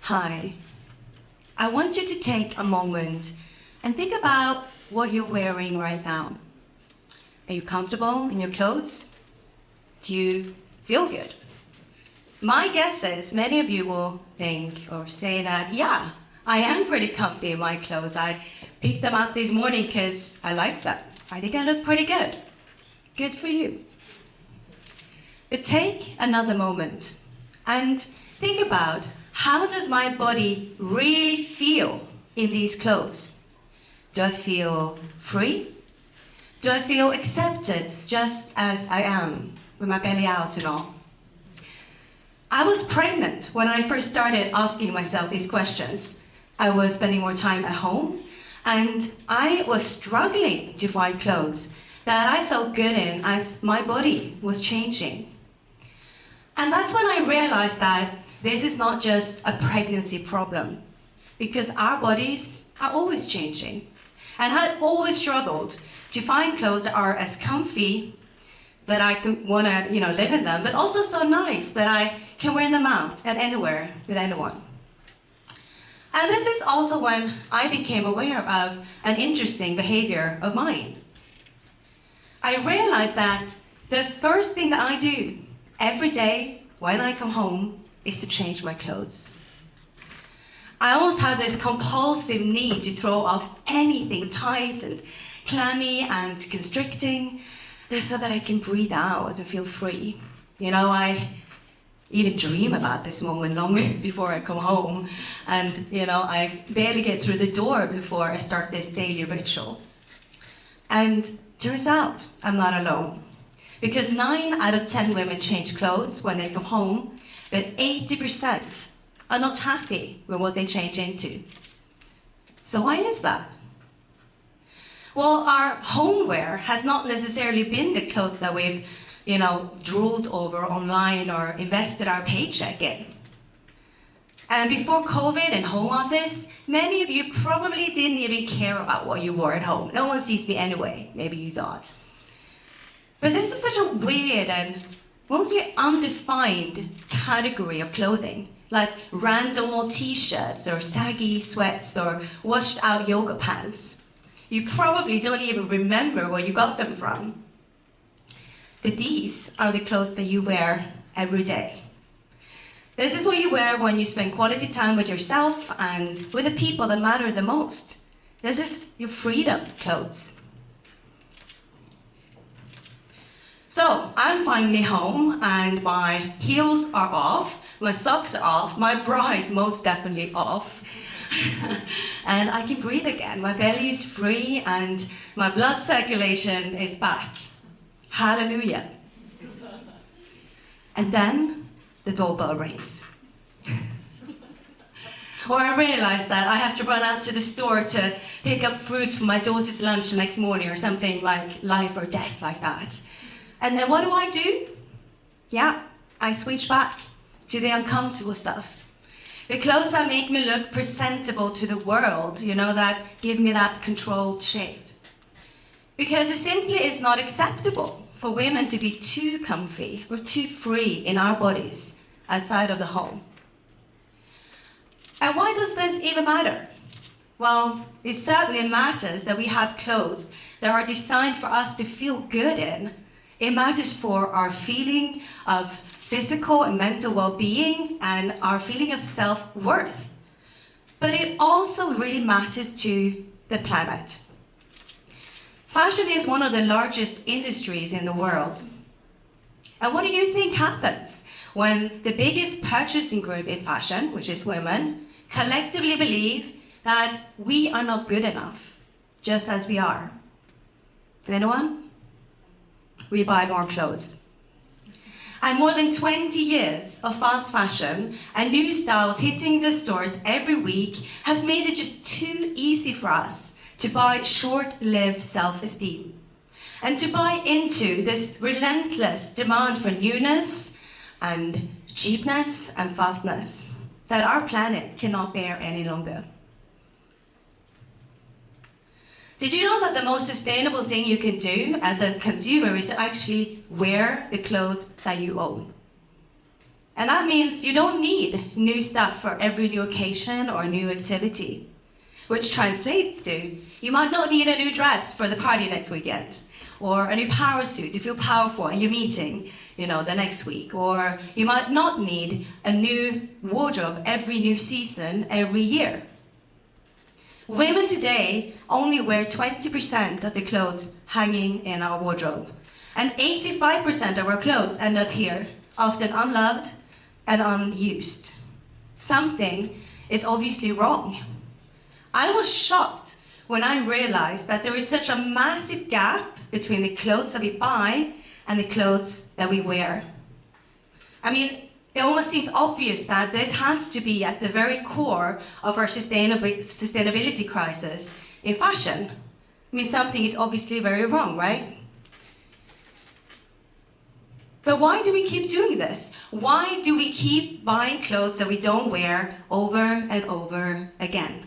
Hi. I want you to take a moment and think about what you're wearing right now. Are you comfortable in your clothes? Do you feel good? My guess is many of you will think or say that, yeah, I am pretty comfy in my clothes. I picked them out this morning because I like them. I think I look pretty good. Good for you. But take another moment and think about, how does my body really feel in these clothes? Do I feel free? Do I feel accepted just as I am, with my belly out and all? I was pregnant when I first started asking myself these questions. I was spending more time at home, and I was struggling to find clothes that I felt good in as my body was changing. And that's when I realized that this is not just a pregnancy problem, because our bodies are always changing. And I had always struggled to find clothes that are as comfy that I can want to, live in them, but also so nice that I can wear them out and anywhere with anyone. And this is also when I became aware of an interesting behavior of mine. I realized that the first thing that I do every day when I come home is to change my clothes. I almost have this compulsive need to throw off anything tight and clammy and constricting, so that I can breathe out and feel free. I even dream about this moment long before I come home. And, I barely get through the door before I start this daily ritual. And turns out I'm not alone. Because 9 out of 10 women change clothes when they come home, but 80% are not happy with what they change into. So why is that? Well, our homeware has not necessarily been the clothes that we've, drooled over online or invested our paycheck in. And before COVID and home office, many of you probably didn't even care about what you wore at home. No one sees me anyway, maybe you thought. But this is such a weird and mostly undefined category of clothing, like random old t-shirts or saggy sweats or washed out yoga pants. You probably don't even remember where you got them from. But these are the clothes that you wear every day. This is what you wear when you spend quality time with yourself and with the people that matter the most. This is your freedom clothes. So I'm finally home and my heels are off, my socks are off, my bra is most definitely off. And I can breathe again. My belly is free and my blood circulation is back. Hallelujah. And then the doorbell rings. Or I realize that I have to run out to the store to pick up fruit for my daughter's lunch the next morning or something like life or death like that. And then what do? Yeah, I switch back to the uncomfortable stuff. The clothes that make me look presentable to the world, that give me that controlled shape. Because it simply is not acceptable for women to be too comfy or too free in our bodies outside of the home. And why does this even matter? Well, it certainly matters that we have clothes that are designed for us to feel good in. It matters for our feeling of physical and mental well-being and our feeling of self-worth. But it also really matters to the planet. Fashion is one of the largest industries in the world. And what do you think happens when the biggest purchasing group in fashion, which is women, collectively believe that we are not good enough, just as we are? Anyone? We buy more clothes. And more than 20 years of fast fashion and new styles hitting the stores every week has made it just too easy for us to buy short-lived self-esteem and to buy into this relentless demand for newness and cheapness and fastness that our planet cannot bear any longer. Did you know that the most sustainable thing you can do as a consumer is to actually wear the clothes that you own? And that means you don't need new stuff for every new occasion or new activity, which translates to you might not need a new dress for the party next weekend, or a new power suit to feel powerful in your meeting, the next week, or you might not need a new wardrobe every new season, every year. Women today only wear 20% of the clothes hanging in our wardrobe, and 85% of our clothes end up here, often unloved and unused. Something is obviously wrong. I was shocked when I realized that there is such a massive gap between the clothes that we buy and the clothes that we wear. I mean, it almost seems obvious that this has to be at the very core of our sustainability crisis in fashion. I mean, something is obviously very wrong, right? But why do we keep doing this? Why do we keep buying clothes that we don't wear over and over again?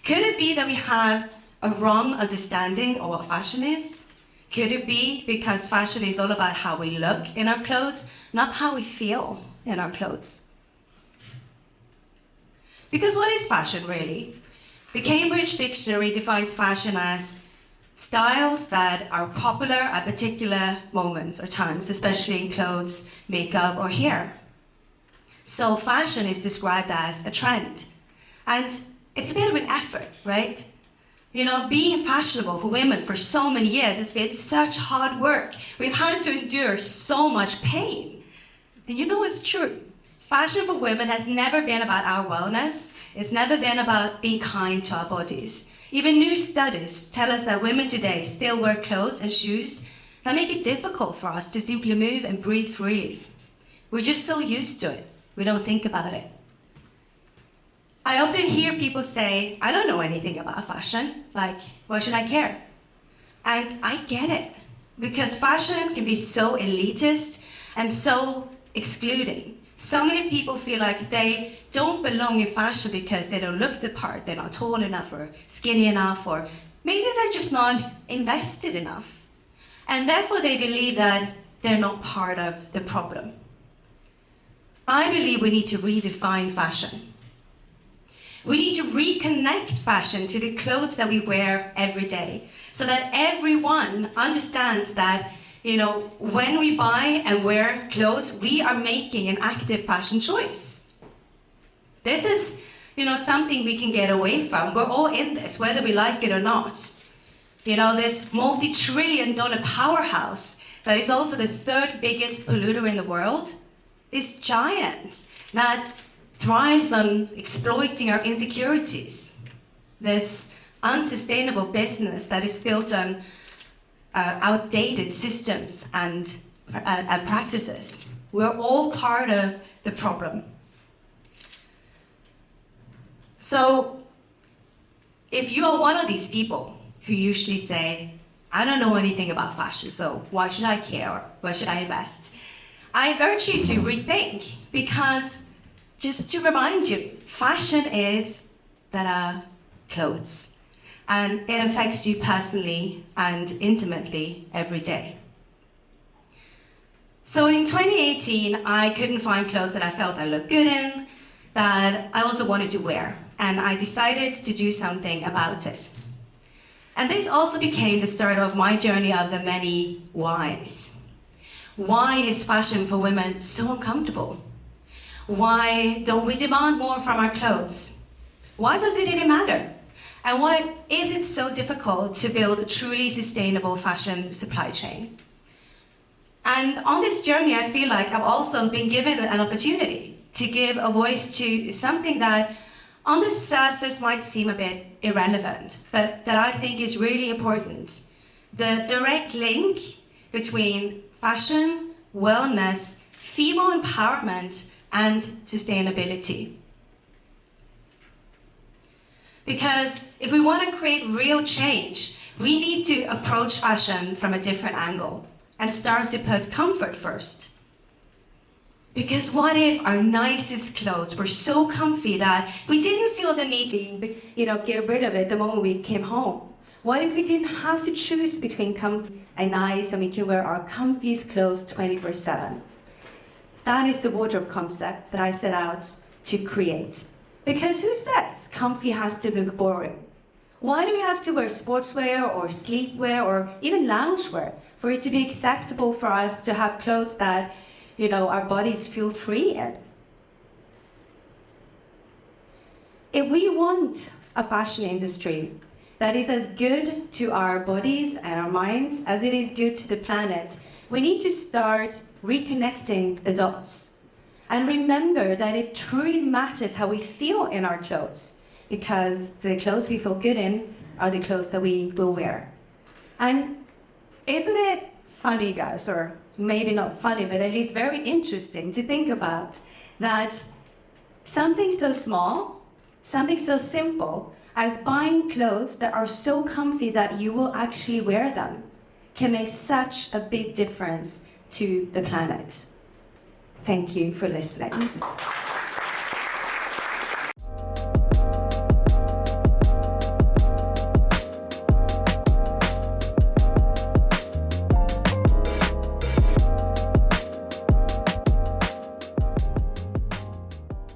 Could it be that we have a wrong understanding of what fashion is? Could it be because fashion is all about how we look in our clothes, not how we feel in our clothes? Because what is fashion really? The Cambridge Dictionary defines fashion as styles that are popular at particular moments or times, especially in clothes, makeup, or hair. So fashion is described as a trend. And it's a bit of an effort, right? Being fashionable for women for so many years has been such hard work. We've had to endure so much pain. And it's true. Fashion for women has never been about our wellness. It's never been about being kind to our bodies. Even new studies tell us that women today still wear clothes and shoes that make it difficult for us to simply move and breathe freely. We're just so used to it, we don't think about it. I often hear people say, I don't know anything about fashion, like, why should I care? And I get it, because fashion can be so elitist and so excluding. So many people feel like they don't belong in fashion because they don't look the part, they're not tall enough or skinny enough, or maybe they're just not invested enough. And therefore they believe that they're not part of the problem. I believe we need to redefine fashion. We need to reconnect fashion to the clothes that we wear every day, so that everyone understands that when we buy and wear clothes, we are making an active fashion choice. This is, something we can get away from. We're all in this, whether we like it or not. This multi-trillion-dollar powerhouse that is also the third biggest polluter in the world, this giant that thrives on exploiting our insecurities. This unsustainable business that is built on outdated systems and practices. We're all part of the problem. So, if you are one of these people who usually say, I don't know anything about fashion, so why should I care, or why should I invest? I urge you to rethink, because just to remind you, fashion is better clothes. And it affects you personally and intimately every day. So in 2018, I couldn't find clothes that I felt I looked good in, that I also wanted to wear. And I decided to do something about it. And this also became the start of my journey of the many whys. Why is fashion for women so uncomfortable? Why don't we demand more from our clothes? Why does it even matter? And why is it so difficult to build a truly sustainable fashion supply chain? And on this journey, I feel like I've also been given an opportunity to give a voice to something that on the surface might seem a bit irrelevant, but that I think is really important. The direct link between fashion, wellness, female empowerment, and sustainability. Because if we want to create real change, we need to approach fashion from a different angle and start to put comfort first. Because what if our nicest clothes were so comfy that we didn't feel the need to, get rid of it the moment we came home? What if we didn't have to choose between comfy and nice, and we can wear our comfiest clothes 24/7? That is the wardrobe concept that I set out to create. Because who says comfy has to look boring? Why do we have to wear sportswear or sleepwear or even loungewear for it to be acceptable for us to have clothes that, our bodies feel free in? If we want a fashion industry that is as good to our bodies and our minds as it is good to the planet, we need to start reconnecting the dots and remember that it truly matters how we feel in our clothes, because the clothes we feel good in are the clothes that we will wear. And isn't it funny, guys, or maybe not funny, but at least very interesting to think about that something so small, something so simple as buying clothes that are so comfy that you will actually wear them can make such a big difference to the planet. Thank you for listening.